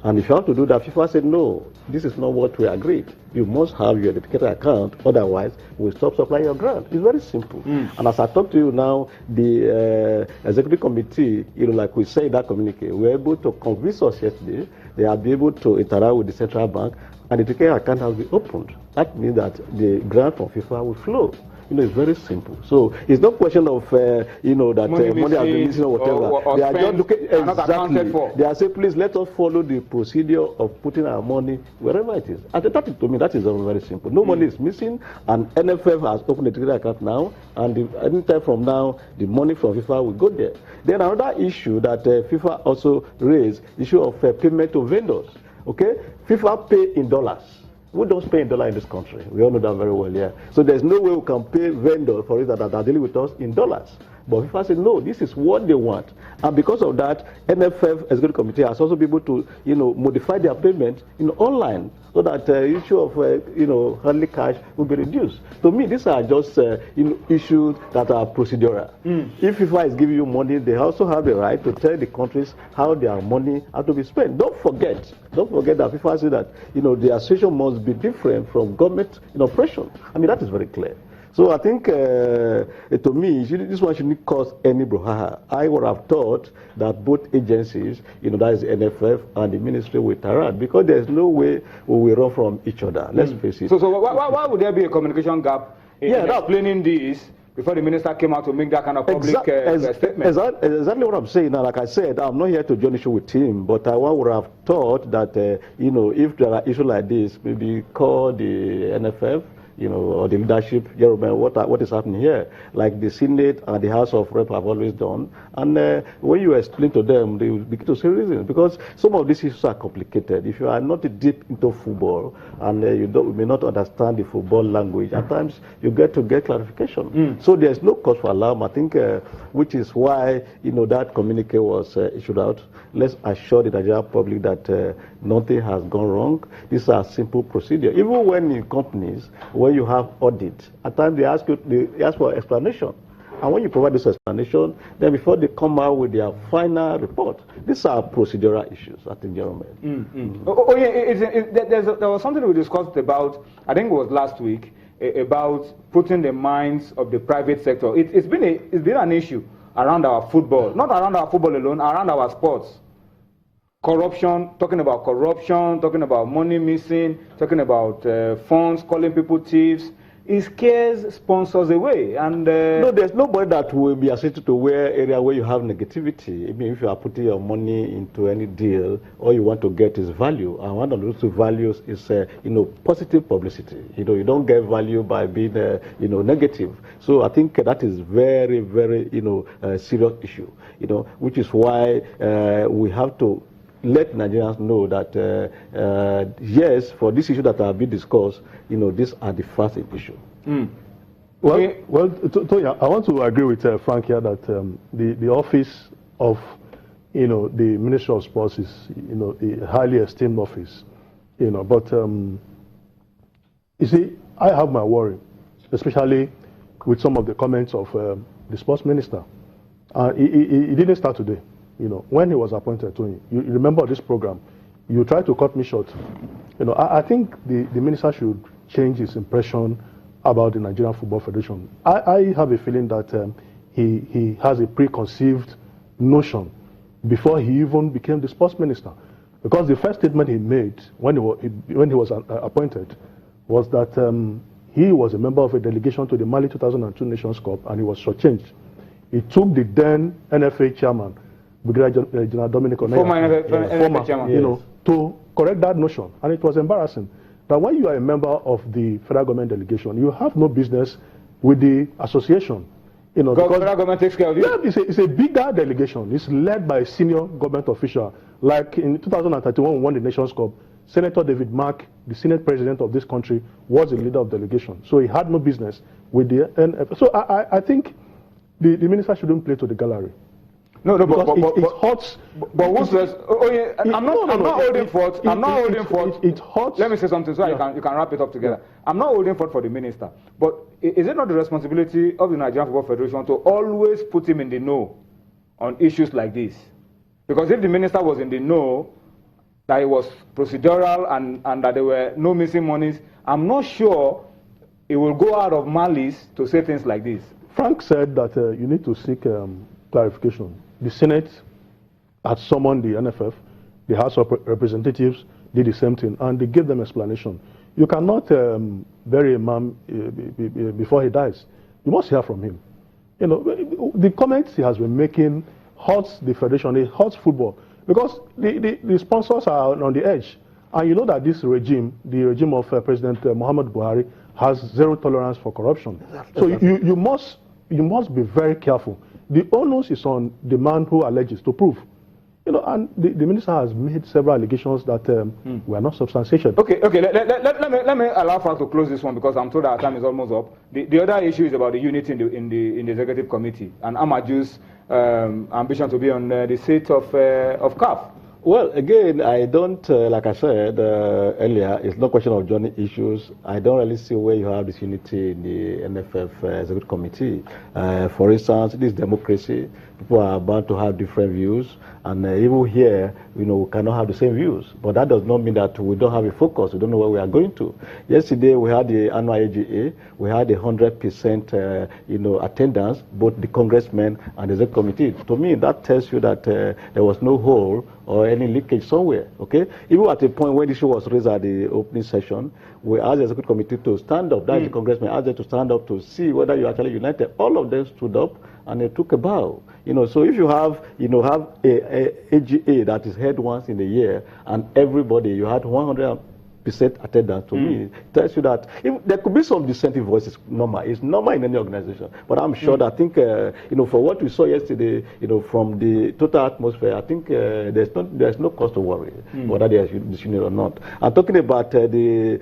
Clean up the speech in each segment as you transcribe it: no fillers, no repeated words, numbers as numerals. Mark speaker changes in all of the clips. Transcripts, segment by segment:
Speaker 1: And if you have to do that, FIFA said, no, this is not what we agreed. You must have your dedicated account, otherwise we'll stop supplying your grant. It's very simple. And as I talk to you now, the executive committee, like we say in that communique, we were able to convince us yesterday. They are able to interact with the central bank, and the dedicated account has been opened. That means that the grant from FIFA will flow. It's very simple. So it's not question of, that money has been missing or whatever. They are just looking exactly. They are saying, please let us follow the procedure of putting our money wherever it is. And that, to me, that is very simple. No money is missing, and NFF has opened a dedicated account now, and anytime from now, the money from FIFA will go there. Then another issue that FIFA also raised, issue of payment to vendors. Okay, FIFA pay in dollars. We don't pay in dollars in this country. We all know that very well, yeah. So there's no way we can pay vendors for it that are dealing with us in dollars. But FIFA said, no, this is what they want. And because of that, NFF Executive Committee has also been able to, modify their payment online, so that issue of, handling cash will be reduced. To me, these are just, issues that are procedural. If FIFA is giving you money, they also have the right to tell the countries how their money has to be spent. Don't forget that FIFA said that, the association must be different from government operation. I mean, that is very clear. So I think, to me, this one shouldn't cause any brouhaha. I would have thought that both agencies, that is the NFF and the ministry, will interact, because there's no way we will run from each other. Let's face it.
Speaker 2: So why would there be a communication gap in explaining this before the minister came out to make that kind of public statement?
Speaker 1: Exactly what I'm saying. Now, like I said, I'm not here to join issue with him, but I would have thought that, if there are issues like this, maybe call the NFF, or the leadership, what is happening here, like the Senate and the House of Rep have always done. And when you explain to them, they will begin to say reasons, because some of these issues are complicated. If you are not deep into football and you may not understand the football language, at times you get clarification. So there's no cause for alarm, I think, which is why that communique was issued out. Let's assure the Nigerian public that nothing has gone wrong. These are simple procedures. Even when in companies, when you have audit, at times they ask for explanation. And when you provide this explanation, then before they come out with their final report, these are procedural issues, I think, gentlemen.
Speaker 2: There was something we discussed about, I think it was last week, about putting the minds of the private sector. It's been an issue around our football, not around our football alone, around our sports. Corruption, talking about money missing, talking about funds, calling people thieves. It scares sponsors away. And
Speaker 1: no, there's nobody that will be associated to where area where you have negativity. I mean, if you are putting your money into any deal, all you want to get is value. And one of those two values is, positive publicity. You don't get value by being, negative. So I think that is very, very, serious issue. Which is why we have to let Nigerians know that, yes, for this issue that are being discussed, these are the first issue.
Speaker 3: Tonya, I want to agree with Frank here that the office of, the Ministry of Sports is, a highly esteemed office, but, you see, I have my worry, especially with some of the comments of the sports minister. He didn't start today. When he was appointed, Tony, you remember this program, you tried to cut me short. I think the minister should change his impression about the Nigerian Football Federation. I have a feeling that he has a preconceived notion before he even became the sports minister. Because the first statement he made when he was appointed was that he was a member of a delegation to the Mali 2002 Nations Cup, and he was shortchanged. He took the then NFA chairman, Brigadier General Dominic
Speaker 2: NFF chairman,
Speaker 3: to correct that notion. And it was embarrassing that when you are a member of the federal government delegation, you have no business with the association.
Speaker 2: Because federal government takes care of you?
Speaker 3: Yeah, it's a bigger delegation. It's led by a senior government official. Like in 2031, we won the Nations Cup, Senator David Mark, the Senate President of this country, was the leader of delegation. So he had no business with the NFF. So I think the minister shouldn't play to the gallery.
Speaker 2: No,
Speaker 3: it hurts.
Speaker 2: But who's this? I'm not holding forth. I'm not holding forth.
Speaker 3: It hurts.
Speaker 2: Let me say something so you can wrap it up together. I'm not holding forth for the minister. But is it not the responsibility of the Nigerian Football Federation to always put him in the know on issues like this? Because if the minister was in the know, that it was procedural and that there were no missing monies, I'm not sure it will go out of malice to say things like this.
Speaker 3: Frank said that you need to seek clarification. The Senate had summoned the NFF, the House of Representatives did the same thing, and they gave them explanation. You cannot bury a man before he dies. You must hear from him. You know, the comments he has been making hurts the federation, it hurts football, because the sponsors are on the edge. And you know that this regime, the regime of President Muhammad Buhari, has zero tolerance for corruption. So you must be very careful. The onus is on the man who alleges to prove. You know, and the minister has made several allegations that were not substantiated.
Speaker 2: Okay. Let me allow Frank to close this one, because I'm told our time is almost up. The other issue is about the unity in the executive committee and Amaju's ambition to be on the seat of CAF.
Speaker 1: Well, again, I don't, like I said earlier, it's not a question of joining issues. I don't really see where you have this unity in the NFF Executive Committee. For instance, this democracy, people are bound to have different views, and even here, you know, we cannot have the same views. But that does not mean that we don't have a focus, we don't know where we are going to. Yesterday, we had the annual AGA, we had 100% you know, attendance, both the congressmen and the Executive Committee. To me, that tells you that there was no hole or any leakage somewhere, okay? Even at a point when the issue was raised at the opening session, we asked the Executive Committee to stand up. That is the congressman asked them to stand up to see whether you actually united. All of them stood up and they took a bow. You know, so if you have, you know, a AGA that is held once in a year, and everybody, you had 100% attendance, to me, tells you that there could be some dissenting voices. Normal, it's normal in any organization. But I'm sure that I think, you know, for what we saw yesterday, you know, from the total atmosphere, I think there's no cause to worry whether there's disunity or not. I'm talking about the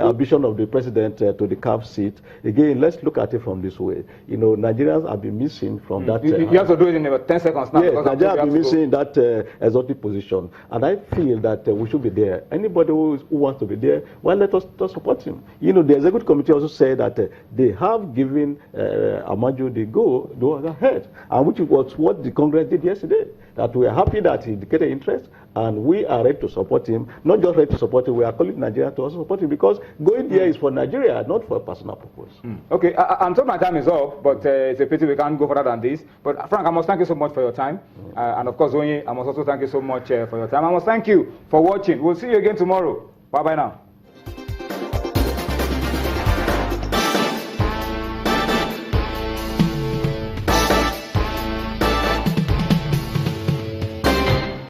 Speaker 1: ambition of the president to the CAF seat. Again, let's look at it from this way. You know, Nigerians have been missing from that.
Speaker 2: You have to do it in about 10 seconds now.
Speaker 1: Yes, Nigerians have been missing that exotic position, and I feel that we should be there. Anybody who wants to be there, well, let us support him. You know, the Executive Committee also said that they have given Amaju the go ahead, and which was what the Congress did yesterday. That we are happy that he indicated interest, and we are ready to support him. Not just ready to support him, we are calling Nigeria to also support him, because going there is for Nigeria, not for a personal purpose.
Speaker 2: Okay, I'm told my time is up, but it's a pity we can't go further than this. But Frank, I must thank you so much for your time. And of course, Onye, I must also thank you so much for your time. I must thank you for watching. We'll see you again tomorrow. Bye-bye now.